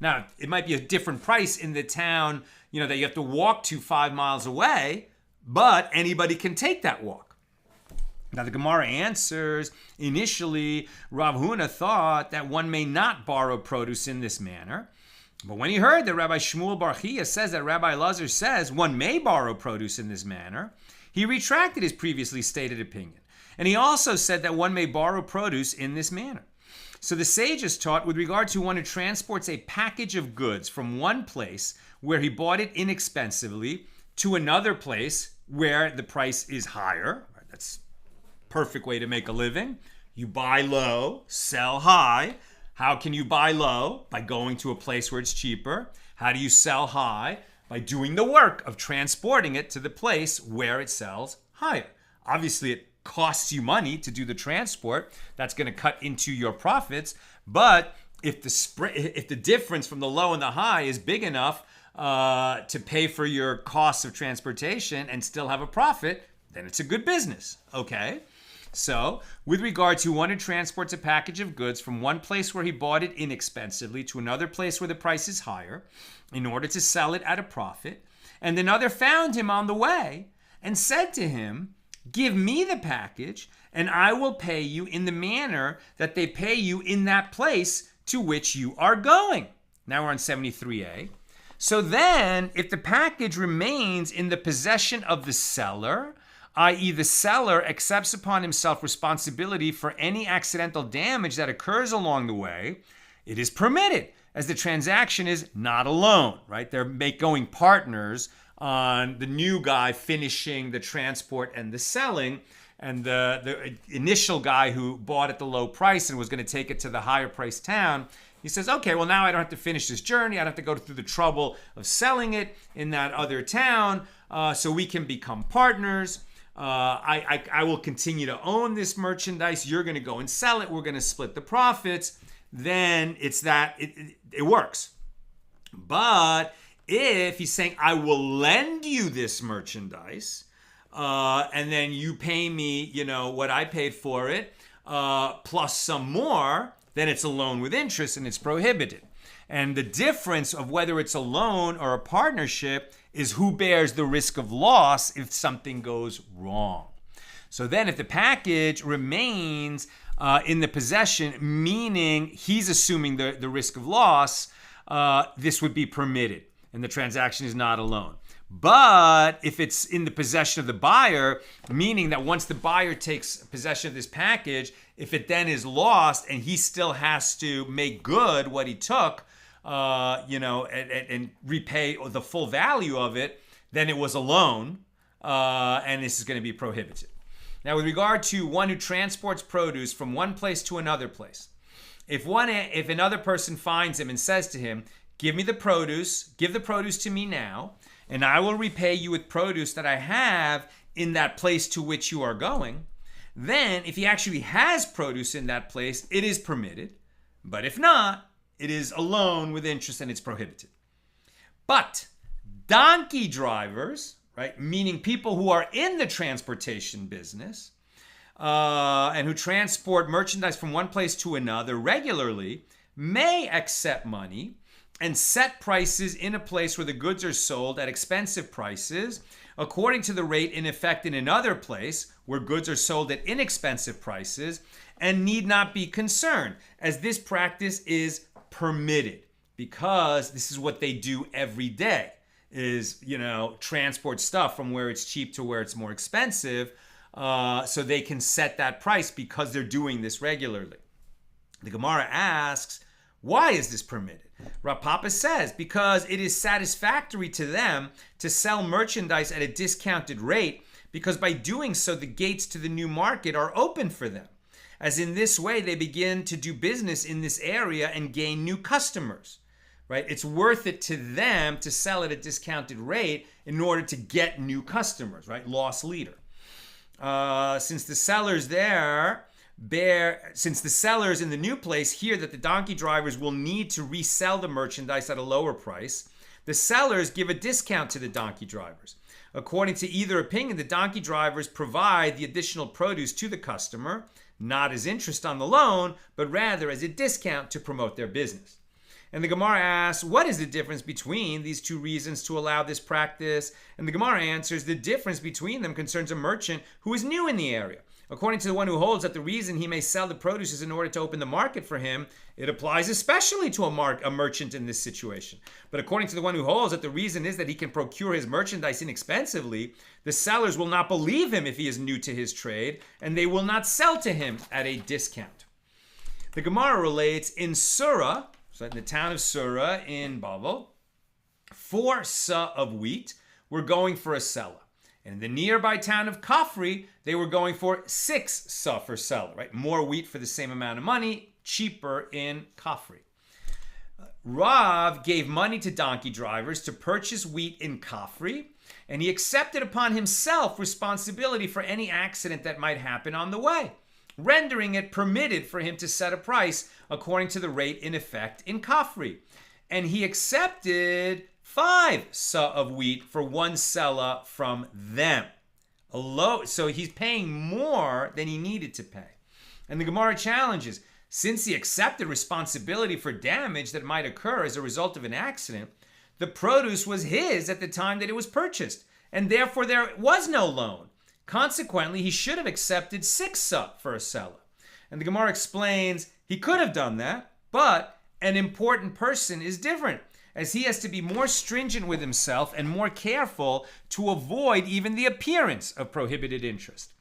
Now, it might be a different price in the town, that you have to walk to 5 miles away, but anybody can take that walk. Now the Gemara answers, initially Rav Huna thought that one may not borrow produce in this manner. But when he heard that Rabbi Shmuel Bar Chiya says that Rabbi Elazar says one may borrow produce in this manner, he retracted his previously stated opinion. And he also said that one may borrow produce in this manner. So the sages taught with regard to one who transports a package of goods from one place where he bought it inexpensively to another place where the price is higher. That's perfect way to make a living. You buy low, sell high. How can you buy low? By going to a place where it's cheaper. How do you sell high? By doing the work of transporting it to the place where it sells higher. Obviously, it costs you money to do the transport. That's going to cut into your profits. But if the difference from the low and the high is big enough to pay for your costs of transportation and still have a profit, then it's a good business. Okay? So, with regard to one who transports a package of goods from one place where he bought it inexpensively to another place where the price is higher in order to sell it at a profit, and another found him on the way and said to him, "Give me the package, and I will pay you in the manner that they pay you in that place to which you are going." Now we're on 73a. So then, if the package remains in the possession of the seller, i.e. the seller accepts upon himself responsibility for any accidental damage that occurs along the way, it is permitted, as the transaction is not a loan, right? They're going partners on the new guy finishing the transport and the selling, and the initial guy who bought at the low price and was going to take it to the higher price town, he says, okay, well, now I don't have to finish this journey. I don't have to go through the trouble of selling it in that other town, so we can become partners. I will continue to own this merchandise. You're going to go and sell it. We're going to split the profits. Then it's that it works. But if he's saying, I will lend you this merchandise, and then you pay me, what I paid for it, plus some more, then it's a loan with interest and it's prohibited. And the difference of whether it's a loan or a partnership is who bears the risk of loss if something goes wrong. So then if the package remains in the possession, meaning he's assuming the risk of loss, this would be permitted and the transaction is not a loan. But if it's in the possession of the buyer, meaning that once the buyer takes possession of this package, if it then is lost and he still has to make good what he took, and repay the full value of it, then it was a loan, and this is going to be prohibited. Now, with regard to one who transports produce from one place to another place, if another person finds him and says to him, give the produce to me now, and I will repay you with produce that I have in that place to which you are going, then if he actually has produce in that place, it is permitted. But if not, it is a loan with interest and it's prohibited. But donkey drivers, right, meaning people who are in the transportation business and who transport merchandise from one place to another regularly, may accept money and set prices in a place where the goods are sold at expensive prices according to the rate in effect in another place where goods are sold at inexpensive prices, and need not be concerned, as this practice is permitted, because this is what they do every day, is transport stuff from where it's cheap to where it's more expensive, so they can set that price because they're doing this regularly. The Gemara asks, why is this permitted? Rav Papa says, because it is satisfactory to them to sell merchandise at a discounted rate, because by doing so the gates to the new market are open for them, as in this way they begin to do business in this area and gain new customers, right? It's worth it to them to sell at a discounted rate in order to get new customers, right? Loss leader. Since the sellers in the new place hear that the donkey drivers will need to resell the merchandise at a lower price, the sellers give a discount to the donkey drivers. According to either opinion, the donkey drivers provide the additional produce to the customer, not as interest on the loan, but rather as a discount to promote their business. And the Gemara asks, what is the difference between these two reasons to allow this practice? And the Gemara answers, the difference between them concerns a merchant who is new in the area. According to the one who holds that the reason he may sell the produce is in order to open the market for him, it applies especially to a merchant in this situation. But according to the one who holds that the reason is that he can procure his merchandise inexpensively, the sellers will not believe him if he is new to his trade, and they will not sell to him at a discount. The Gemara relates, in Surah, so in the town of Surah in Bava, 4 sa of wheat were going for a seller. And in the nearby town of Kafri, they were going for 6 sa for seller, right? More wheat for the same amount of money, cheaper in Kafri. Rav gave money to donkey drivers to purchase wheat in Kafri, and he accepted upon himself responsibility for any accident that might happen on the way, rendering it permitted for him to set a price according to the rate in effect in Kafri. And he accepted 5 sa of wheat for 1 sela from them. So he's paying more than he needed to pay. And the Gemara challenges, since he accepted responsibility for damage that might occur as a result of an accident, the produce was his at the time that it was purchased, and therefore there was no loan. Consequently, he should have accepted 6 sa for a sela. And the Gemara explains he could have done that, but an important person is different, as he has to be more stringent with himself and more careful to avoid even the appearance of prohibited interest.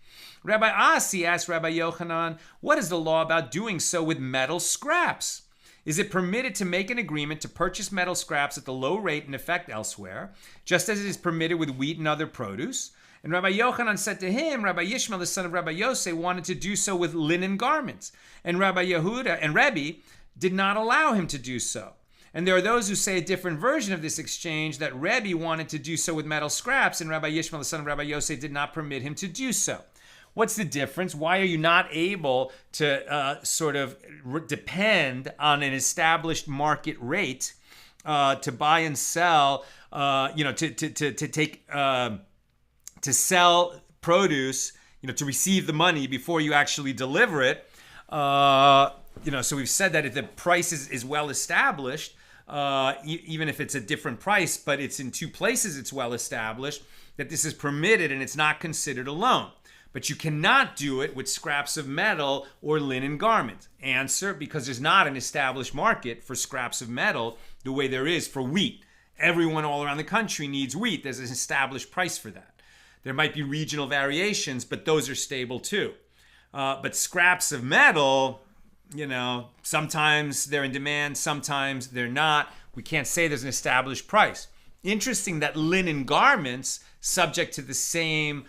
Rabbi Asi asked Rabbi Yochanan, what is the law about doing so with metal scraps? Is it permitted to make an agreement to purchase metal scraps at the low rate in effect elsewhere, just as it is permitted with wheat and other produce? And Rabbi Yochanan said to him, Rabbi Yishmael, the son of Rabbi Yosef, wanted to do so with linen garments. And Rabbi Yehuda and Rebbe did not allow him to do so. And there are those who say a different version of this exchange, that Rebbe wanted to do so with metal scraps, and Rabbi Yishmael, the son of Rabbi Yosef, did not permit him to do so. What's the difference? Why are you not able to depend on an established market rate to buy and sell? To sell produce, to receive the money before you actually deliver it. So we've said that if the price is well established, even if it's a different price, but it's in 2 places it's well established, that this is permitted and it's not considered a loan. But you cannot do it with scraps of metal or linen garments. Answer, because there's not an established market for scraps of metal the way there is for wheat. Everyone all around the country needs wheat. There's an established price for that. There might be regional variations, but those are stable too. But scraps of metal, sometimes they're in demand, sometimes they're not. We can't say there's an established price. Interesting that linen garments, subject to the same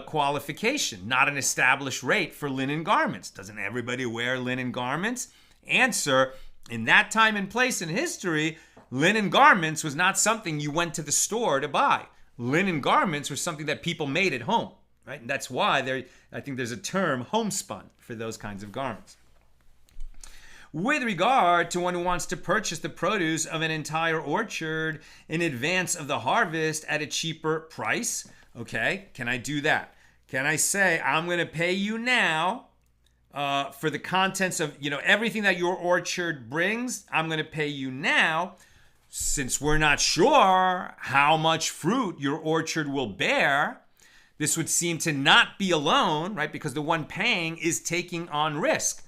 qualification, not an established rate for linen garments. Doesn't everybody wear linen garments? Answer, in that time and place in history, linen garments was not something you went to the store to buy. Linen garments were something that people made at home, right? And that's why I think there's a term, homespun, for those kinds of garments. With regard to one who wants to purchase the produce of an entire orchard in advance of the harvest at a cheaper price, okay, can I do that? Can I say, I'm going to pay you now for the contents of, everything that your orchard brings, I'm going to pay you now, since we're not sure how much fruit your orchard will bear. This would seem to not be a loan, right? Because the one paying is taking on risk.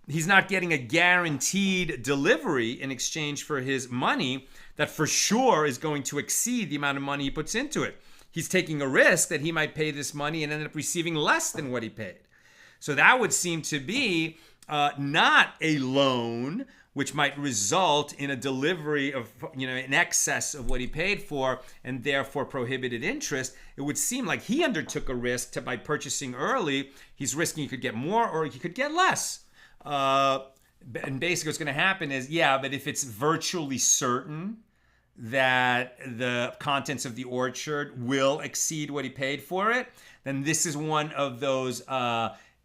He's not getting a guaranteed delivery in exchange for his money that for sure is going to exceed the amount of money he puts into it. He's taking a risk that he might pay this money and end up receiving less than what he paid. So that would seem to be not a loan, which might result in a delivery of, in excess of what he paid for, and therefore prohibited interest. It would seem like he undertook a risk by purchasing early. He's risking he could get more or he could get less. And basically what's going to happen is, but if it's virtually certain that the contents of the orchard will exceed what he paid for it, then this is one of those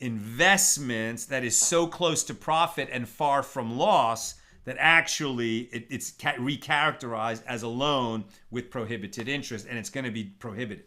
investments that is so close to profit and far from loss that actually it's recharacterized as a loan with prohibited interest, and it's going to be prohibited.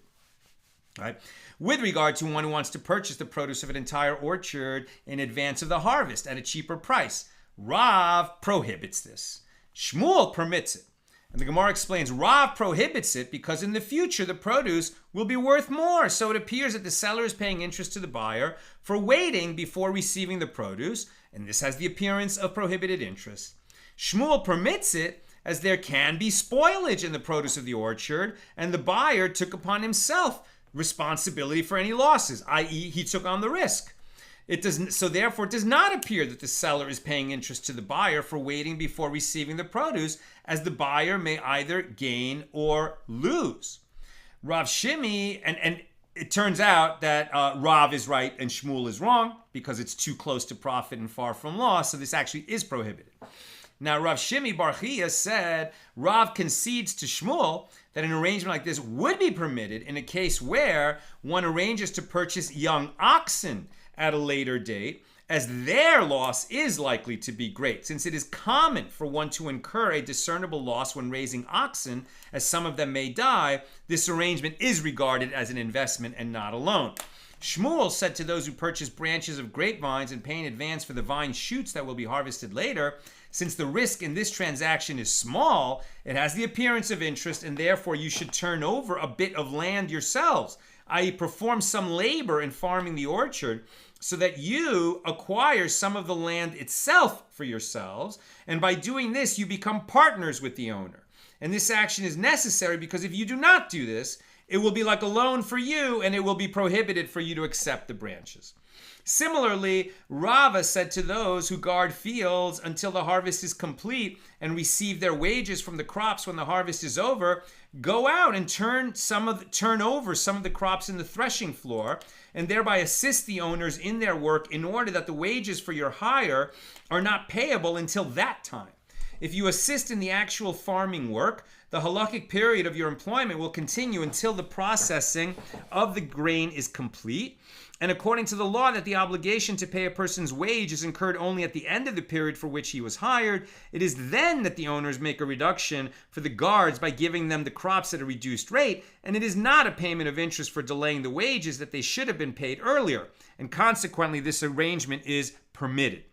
Right? With regard to one who wants to purchase the produce of an entire orchard in advance of the harvest at a cheaper price, Rav prohibits this. Shmuel permits it. And the Gemara explains Rav prohibits it because in the future the produce will be worth more. So it appears that the seller is paying interest to the buyer for waiting before receiving the produce, and this has the appearance of prohibited interest. Shmuel permits it as there can be spoilage in the produce of the orchard, and the buyer took upon himself responsibility for any losses, i.e. he took on the risk. So therefore it does not appear that the seller is paying interest to the buyer for waiting before receiving the produce, as the buyer may either gain or lose. Rav Shimi, and it turns out that Rav is right and Shmuel is wrong because it's too close to profit and far from loss. So this actually is prohibited. Now, Rav Shimi Bar Chiya said Rav concedes to Shmuel that an arrangement like this would be permitted in a case where one arranges to purchase young oxen at a later date, as their loss is likely to be great, since it is common for one to incur a discernible loss when raising oxen, as some of them may die. This arrangement is regarded as an investment and not a loan. Shmuel said to those who purchase branches of grapevines and pay in advance for the vine shoots that will be harvested later, since the risk in this transaction is small, it has the appearance of interest, and therefore you should turn over a bit of land yourselves, i.e. perform some labor in farming the orchard, so that you acquire some of the land itself for yourselves, and by doing this you become partners with the owner. And this action is necessary because if you do not do this, it will be like a loan for you, and it will be prohibited for you to accept the branches. Similarly, Rava said to those who guard fields until the harvest is complete and receive their wages from the crops when the harvest is over, go out and turn over some of the crops in the threshing floor, and thereby assist the owners in their work in order that the wages for your hire are not payable until that time. If you assist in the actual farming work, the halakhic period of your employment will continue until the processing of the grain is complete. And according to the law, that the obligation to pay a person's wage is incurred only at the end of the period for which he was hired, it is then that the owners make a reduction for the guards by giving them the crops at a reduced rate, and it is not a payment of interest for delaying the wages that they should have been paid earlier, and consequently this arrangement is permitted.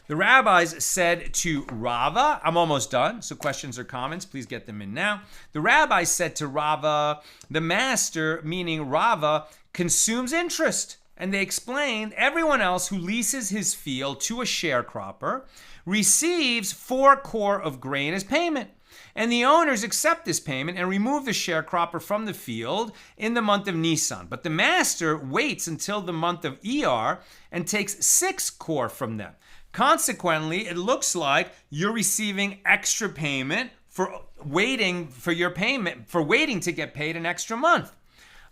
The rabbis said to Rava, I'm almost done, so questions or comments, please get them in now. The rabbis said to Rava, the master, meaning Rava, consumes interest. And they explained everyone else who leases his field to a sharecropper receives 4 kor of grain as payment. And the owners accept this payment and remove the sharecropper from the field in the month of Nisan. But the master waits until the month of Iyar and takes 6 kor from them. Consequently, it looks like you're receiving extra payment for waiting for your payment, for waiting to get paid an extra month.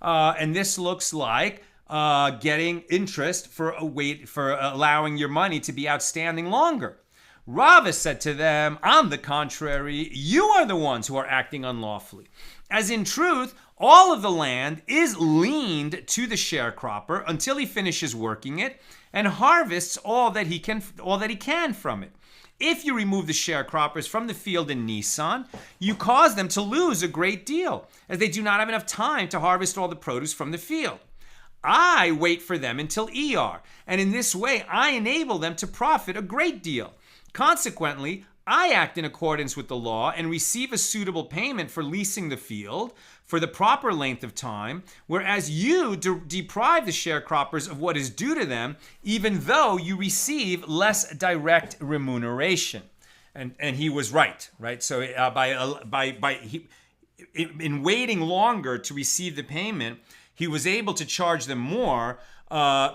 And this looks like getting interest for allowing your money to be outstanding longer. Rava said to them, on the contrary, you are the ones who are acting unlawfully. As in truth, all of the land is liened to the sharecropper until he finishes working it and harvests all that he can from it. If you remove the sharecroppers from the field in Nisan, you cause them to lose a great deal, as they do not have enough time to harvest all the produce from the field. I wait for them until Iyar, and in this way I enable them to profit a great deal. Consequently, I act in accordance with the law and receive a suitable payment for leasing the field for the proper length of time, whereas you deprive the sharecroppers of what is due to them, even though you receive less direct remuneration. And he was right? So in waiting longer to receive the payment, he was able to charge them more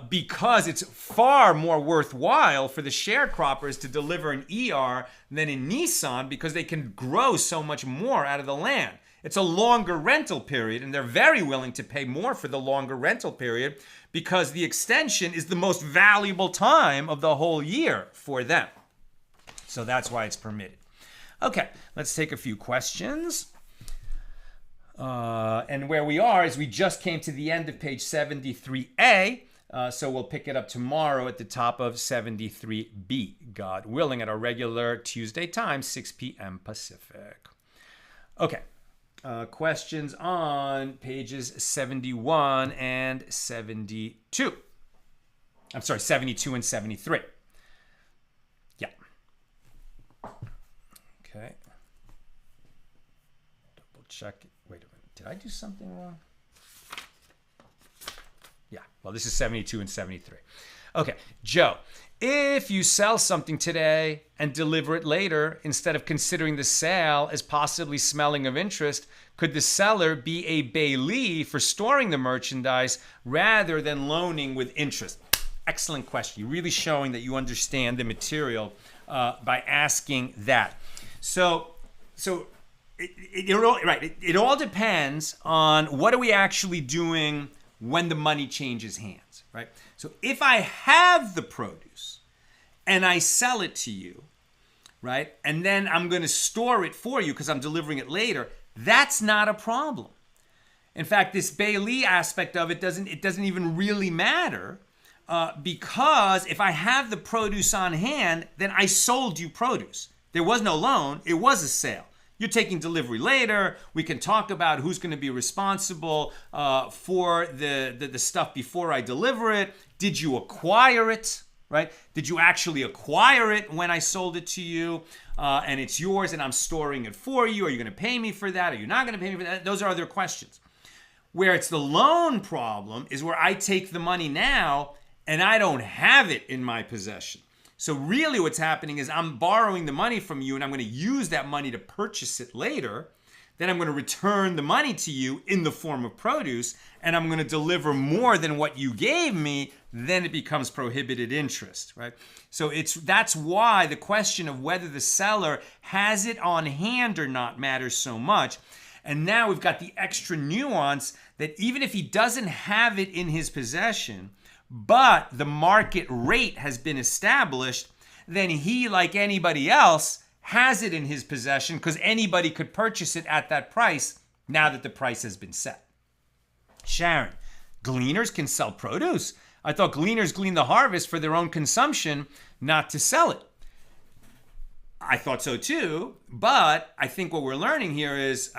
because it's far more worthwhile for the sharecroppers to deliver in Iyar than in Nisan, because they can grow so much more out of the land. It's a longer rental period, and they're very willing to pay more for the longer rental period because the extension is the most valuable time of the whole year for them. So that's why it's permitted. Okay, let's take a few questions. And where we are is we just came to the end of page 73a, so we'll pick it up tomorrow at the top of 73b, God willing, at our regular Tuesday time, 6 p.m. Pacific. Okay, questions on pages 71 and 72. I'm sorry, 72 and 73. Yeah. Okay. Double check it. Wait a minute. Did I do something wrong? Yeah. Well, this is 72 and 73. Okay. Joe, if you sell something today and deliver it later, instead of considering the sale as possibly smelling of interest, could the seller be a bailee for storing the merchandise rather than loaning with interest? Excellent question. You're really showing that you understand the material by asking that. So It all depends on what are we actually doing when the money changes hands, right? So if I have the produce and I sell it to you, right, and then I'm going to store it for you because I'm delivering it later, that's not a problem. In fact, this Bailey aspect of it doesn't even really matter because if I have the produce on hand, then I sold you produce. There was no loan, it was a sale. You're taking delivery later. We can talk about who's going to be responsible for the stuff before I deliver it. Did you acquire it, right? Did you actually acquire it when I sold it to you and it's yours and I'm storing it for you? Are you going to pay me for that? Are you not going to pay me for that? Those are other questions. Where it's the loan problem is where I take the money now and I don't have it in my possession. So really what's happening is I'm borrowing the money from you and I'm going to use that money to purchase it later. Then I'm going to return the money to you in the form of produce and I'm going to deliver more than what you gave me. Then it becomes prohibited interest, right? So that's why the question of whether the seller has it on hand or not matters so much. And now we've got the extra nuance that even if he doesn't have it in his possession, but the market rate has been established, then he, like anybody else, has it in his possession because anybody could purchase it at that price now that the price has been set. Sharon, gleaners can sell produce. I thought gleaners glean the harvest for their own consumption, not to sell it. I thought so too, but I think what we're learning here is,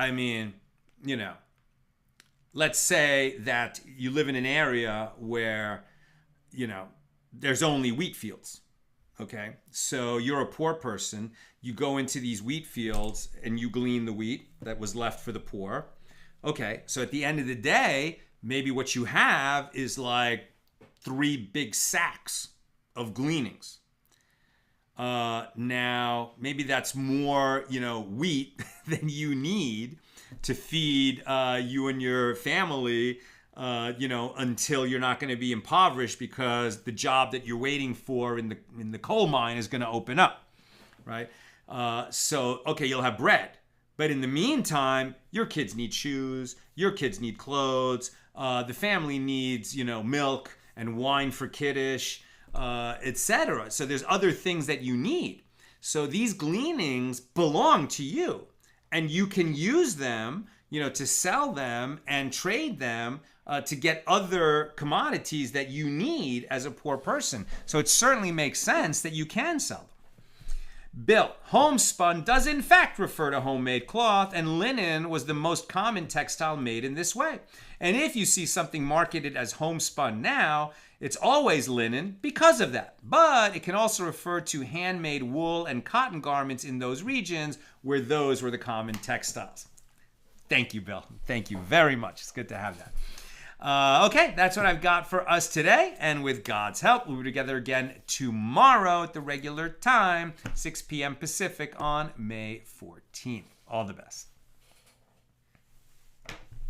let's say that you live in an area where there's only wheat fields, okay? So you're a poor person, you go into these wheat fields and you glean the wheat that was left for the poor. Okay, so at the end of the day, maybe what you have is like 3 big sacks of gleanings. Now, maybe that's more, wheat than you need to feed you and your family until you're not going to be impoverished because the job that you're waiting for in the coal mine is going to open up, right? So, okay, you'll have bread. But in the meantime, your kids need shoes, your kids need clothes, the family needs, milk and wine for kiddush, etc. So there's other things that you need. So these gleanings belong to you. And you can use them, to sell them and trade them to get other commodities that you need as a poor person. So it certainly makes sense that you can sell them. Bill, homespun does in fact refer to homemade cloth, and linen was the most common textile made in this way. And if you see something marketed as homespun now, it's always linen because of that. But it can also refer to handmade wool and cotton garments in those regions where those were the common textiles. Thank you, Bill. Thank you very much. It's good to have that. Okay, that's what I've got for us today. And with God's help, we'll be together again tomorrow at the regular time, 6 p.m. Pacific on May 14th. All the best.